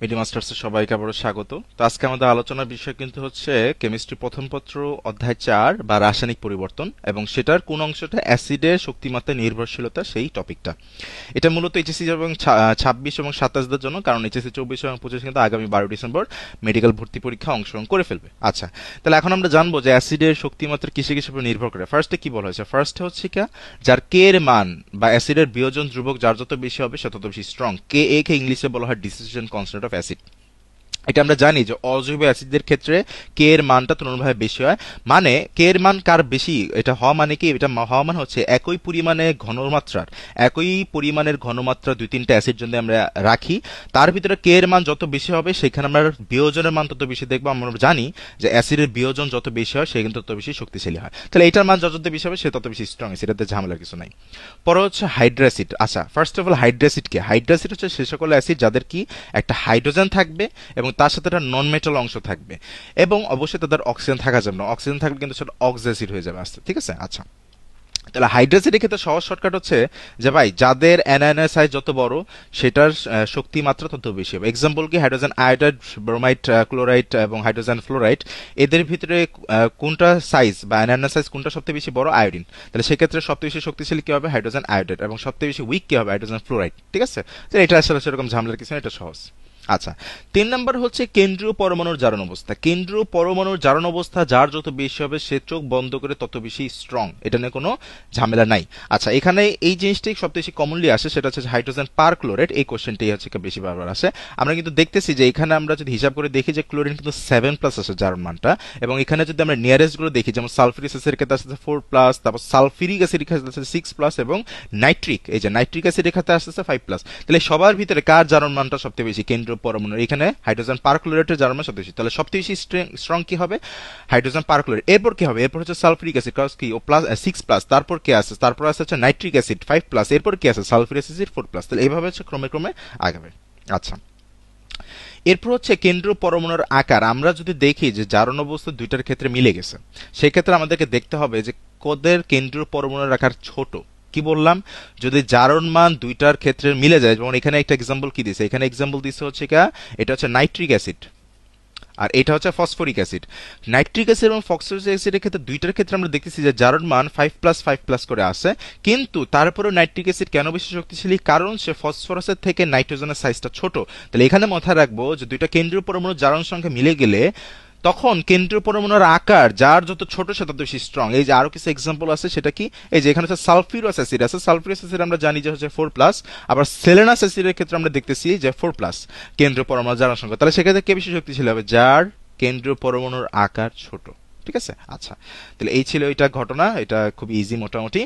মিডি মাস্টার্সে সবাইকে আবারও স্বাগত। তো আজকে আমাদের আলোচনার বিষয় কিন্তু হচ্ছে কেমিস্ট্রি প্রথম পত্র অধ্যায় 4 বা রাসায়নিক পরিবর্তন, এবং সেটার কোন অংশটা অ্যাসিডের শক্তিমাত্রা নির্ভরশীলতা, সেই টপিকটা। এটা মূলত এইচএসসি এবং 26 এবং 27দের জন্য, কারণ এইচএসসি 24 এবং 25 কিন্তু আগামী 12 ডিসেম্বর মেডিকেল ভর্তি পরীক্ষা অংশগ্রহণ করে ফেলবে। আচ্ছা, তাহলে এখন আমরা জানবো যে অ্যাসিডের শক্তিমাত্রা কিসে কিসের উপর নির্ভর করে। ফার্স্টে কি বলা হয়েছে? ফার্স্টে হচ্ছে কি, যার কে এর মান বা অ্যাসিডের বিয়োজন ধ্রুবক যার যত বেশি হবে সে তত বেশি স্ট্রং। কে এ কে ইংলিশে বলা হয় ডিসোসিয়েশন কনস্ট্যান্ট অফ অ্যাসিড। এটা আমরা জানি যে অজৈব অ্যাসিডদের ক্ষেত্রে কে এর মানটা তুলনাভাবে বেশি হয়। মানে কে এর মান কার বেশি, এটা হওয়া মানে কি, এটা হওয়া মানে হচ্ছে একই পরিমাণে ঘনমাত্রার একই পরিমাণের ঘনমাত্রা দুই তিনটা অ্যাসিড যদি আমরা রাখি, তার ভিতরে কে এর মান যত বেশি হবে সেখানে আমরা বিয়োজনের মান তত বেশি দেখবো। আমরা জানি যে অ্যাসিডের বিয়োজন যত বেশি হয় সে কিন্তু তত বেশি শক্তিশালী হয়। তাহলে এটার মান যত বেশি হবে সে তত বেশি স্ট্রং। এটাতে ঝামেলার কিছু নাই। পরে হচ্ছে হাইড্রাসিড। আচ্ছা, ফার্স্ট অফ অল হাইড্রাসিড কি? হাইড্রাসিড হচ্ছে সে সকল অ্যাসিড যাদের কি একটা হাইড্রোজেন থাকবে এবং তার সাথে একটা নন মেটাল অংশ থাকবে, এবং অবশ্যই তাদের অক্সিজেন থাকা যাবে না। অক্সিজেন থাকলে কিন্তু সেটা অক্সাসিড হয়ে যাবে আস্তে, ঠিক আছে? আচ্ছা, তাহলে হাইড্রাসিডের ক্ষেত্রে সহজ শর্টকাট হচ্ছে যে ভাই, যাদের অ্যানায়নের সাইজ যত বড় সেটার শক্তি মাত্রা তত বেশি হবে। এক্সাম্পল কি, হাইড্রোজেন আয়োডাইড, ব্রোমাইড, ক্লোরাইড এবং হাইড্রোজেন ফ্লোরাইড, এদের ভিতরে কোনটা সাইজ বা অ্যানায়নের সাইজ কোনটা সবথেকে বেশি বড়? আয়োডিন। তাহলে সেক্ষেত্রে সবথেকে বেশি শক্তিশালী কি হবে? Hydrogen iodide. এবং সবথেকে বেশি উইক কি হবে? Hydrogen fluoride. ঠিক আছে, তো এটা আসলে সেরকম ঝামেলার কিছু না, এটা সহজ। আচ্ছা, 3 নম্বর হচ্ছে কেন্দ্রীয় পরমাণুর জারণ অবস্থা। কেন্দ্রীয় পরমাণুর জারণ অবস্থা যার যত বেশি হবে সে চোখ বন্ধ করে তত বেশি স্ট্রং। এটা নিয়ে কোনো ঝামেলা নাই। আচ্ছা, এখানে এই জিনিসটাই সবচেয়ে বেশি কমনলি আসে, সেটা হচ্ছে হাইড্রোজেন পার ক্লোরাইড। এই কোশ্চেনটাই হচ্ছে বেশি বারবার আসে। আমরা কিন্তু দেখতেছি যে এখানে আমরা যদি হিসাব করে দেখি যে ক্লোরিন কিন্তু 7+ আসে জারণ মানটা, এবং এখানে যদি আমরা নিয়ারেস্ট গুলো দেখি, যেমন সালফিউরিক অ্যাসিডের ক্ষেত্রে আসছে 4+, তারপর সালফিউরিক অ্যাসিডের ক্ষেত্রে আসছে 6+, এবং নাইট্রিক, এই যে নাইট্রিক অ্যাসিডের ক্ষেত্রে আসছে 5+। তাহলে সবার ভিতরে কার জারণ মানটা সবচেয়ে বেশি? কেন্দ্রীয় পরমাণুর। এখানে হাইড্রোজেন পারক্লোরেটের জারণ মান সবচেয়ে বেশি। তাহলে সবচেয়ে বেশি স্ট্রং কি হবে? Hydrogen perchlorate. এরপর কি হবে? এরপর হচ্ছে সালফিউরিক অ্যাসিড, কজ কি ও প্লাস 6+, তারপর কি আছে? তারপর আছে হচ্ছে নাইট্রিক অ্যাসিড 5+, এরপর কি আছে? Sulphuric acid 4+। তাহলে এইভাবে হচ্ছে ক্রমে ক্রমে আগাবে। আচ্ছা, এরপর হচ্ছে কেন্দ্রীয় পরমাণুর আকার। আমরা যদি দেখি যে জারণ অবস্থা দুইটার ক্ষেত্রে মিলে গেছে, সেক্ষেত্রে আমাদেরকে দেখতে হবে যে কোদের কেন্দ্রীয় পরমাণুর আকার ছোট। কি বললাম? যদি জারণ মান দুইটার ক্ষেত্রে মিলে যায়, যেমন এখানে একটা এক্সাম্পল কি দিছে, এখানে এক্সাম্পল দিছে হচ্ছে এটা হচ্ছে নাইট্রিক অ্যাসিড, আর এটা হচ্ছে ফসফরিক অ্যাসিড। নাইট্রিক অ্যাসিড এবং ফসফরিক অ্যাসিডের ক্ষেত্রে দুইটার ক্ষেত্রে আমরা দেখতেছি যে জারণ মান 5+5+ করে আসে, কিন্তু তারপরেও নাইট্রিক অ্যাসিড কেন বেশি শক্তিশালী? কারণ সে ফসফরাসের থেকে নাইট্রোজেনের সাইজটা ছোট। তাহলে এখানে মাথায় রাখবো যে দুইটা কেন্দ্রীয় পরমাণুর জারণ সংখ্যা মিলে গেলে তখন কেন্দ্রীয় পরমাণুর আকার যার যত ছোট সে তত বেশি স্ট্রং। এই যে আরো কিছু এক্সাম্পল আছে, সেটা কি, এই যে এখানে হচ্ছে সালফিউরাস অ্যাসিড আছে। সালফিউরাস অ্যাসিড আমরা জানি যে হচ্ছে 4+, আবার সেলেনাস অ্যাসিডের ক্ষেত্রে আমরা দেখতেছি যে 4+ কেন্দ্রীয় পরমাণুর জারণ সংখ্যা। তাহলে সেক্ষেত্রে কে বেশি শক্তিশালী হবে? যার কেন্দ্রীয় পরমাণুর আকার ছোট। ঠিক আছে? আচ্ছা, তাহলে এই ছিল এটা ঘটনা, এটা খুব ইজি মোটামুটি।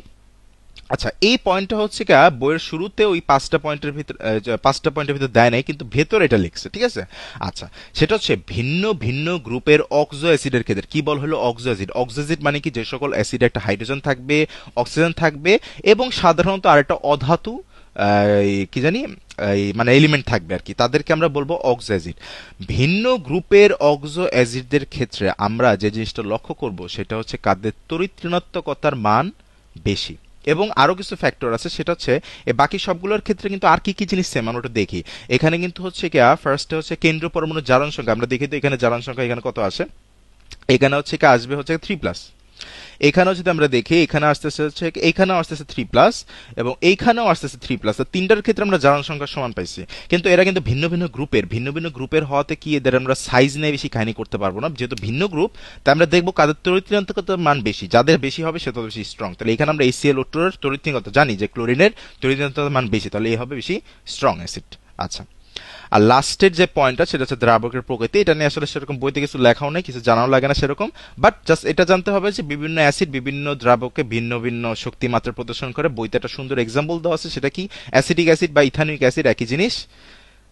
আচ্ছা, এই পয়েন্টটা হচ্ছে কি, বইয়ের শুরুতে ওই 5টা পয়েন্টের ভিতর দেয় নাই, কিন্তু ভেতর এটা লিখছে। ঠিক আছে? আচ্ছা, সেটা হচ্ছে ভিন্ন ভিন্ন গ্রুপের অক্সো অ্যাসিডের ক্ষেত্রে কি বল হলো? Oxo acid. অক্সো অ্যাসিড মানে কি, যে সকল অ্যাসিডে একটা হাইড্রোজেন থাকবে, অক্সিজেন থাকবে, এবং সাধারণত আরেকটা অধাতু কি জানি মানে এলিমেন্ট থাকবে আর কি, তাদেরকে আমরা বলবো অক্সো অ্যাসিড। ভিন্ন গ্রুপের অক্সো অ্যাসিডদের ক্ষেত্রে আমরা যে জিনিসটা লক্ষ্য করব সেটা হচ্ছে কাদের তড়িৎ ঋণাত্মকতার মান বেশি। এবং আরো কিছু ফ্যাক্টর আছে, সেটা হচ্ছে বাকি সবগুলোর ক্ষেত্রে কিন্তু আর কি কি জিনিস সেম আমরা ওটা দেখি। এখানে কিন্তু হচ্ছে কি, ফার্স্টে হচ্ছে কেন্দ্রীয় পরমাণুর জারণ সংখ্যা। আমরা দেখি তো এখানে জারণ সংখ্যা এখানে কত আসে, এখানে হচ্ছে কি আসবে হচ্ছে 3+। এখানেও যদি আমরা দেখি, এখানে আসতেছে হচ্ছে, এখানেও আসতেছে 3+, এবং এইখানেও আসতেছে 3+। তিনটার ক্ষেত্রে আমরা জারণ সংখ্যা সমান পাইছি, কিন্তু এরা কিন্তু ভিন্ন ভিন্ন গ্রুপের। ভিন্ন ভিন্ন গ্রুপের হওয়াতে কি এদের আমরা সাইজ নিয়ে বেশি কাহিনী করতে পারবো না, যেহেতু ভিন্ন গ্রুপ। তাই আমরা দেখবো কাদের তড়িৎ মান বেশি, যাদের বেশি হবে সে তত বেশি স্ট্রং। তাহলে এখানে আমরা HClO2 এর তড়িৎ জানি যে ক্লোরিনের তড়িৎ মান বেশি, তাহলে এই হবে বেশি স্ট্রং অ্যাসিড। আচ্ছা, আর লাস্টের যে পয়েন্টটা সেটা হচ্ছে দ্রাবকের প্রকৃতি। এটা নিয়ে আসলে সেরকম বইতে কিছু লেখাও নেই, কিছু জানাও লাগে না সেরকম, বাট জাস্ট এটা জানতে হবে যে বিভিন্ন অ্যাসিড বিভিন্ন দ্রাবকে ভিন্ন ভিন্ন শক্তিমাত্রা প্রদর্শন করে। বইতে একটা সুন্দর এক্সাম্পল দেওয়া আছে, সেটা কি, অ্যাসিডিক অ্যাসিড বা ইথানিক অ্যাসিড একই জিনিস।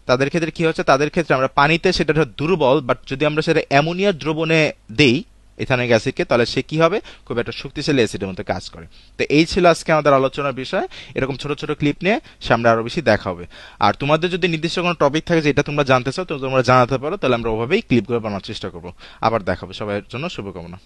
তাদের ক্ষেত্রে কি হচ্ছে, তাদের ক্ষেত্রে আমরা পানিতে সেটা দুর্বল, বাট যদি আমরা সেটা অ্যামোনিয়ার দ্রবণে দেই ইথানিক অ্যাসিডকে, তাহলে সে কি হবে? খুব একটা শক্তিশালী অ্যাসিডের মতো কাজ করে। তো এই ছিল আজকে আমাদের আলোচনার বিষয়। এরকম ছোট ছোট ক্লিপ নিয়ে সামনে আরো বেশি দেখা হবে। আর তোমাদের যদি নির্দিষ্ট কোনো টপিক থাকে যে এটা তোমরা জানতে চাও, তো তোমরা জানাতে পারো, তাহলে আমরা ওভাবেই ক্লিপগুলো বানানোর চেষ্টা করবো। আবার দেখাবো। সবার জন্য শুভকামনা।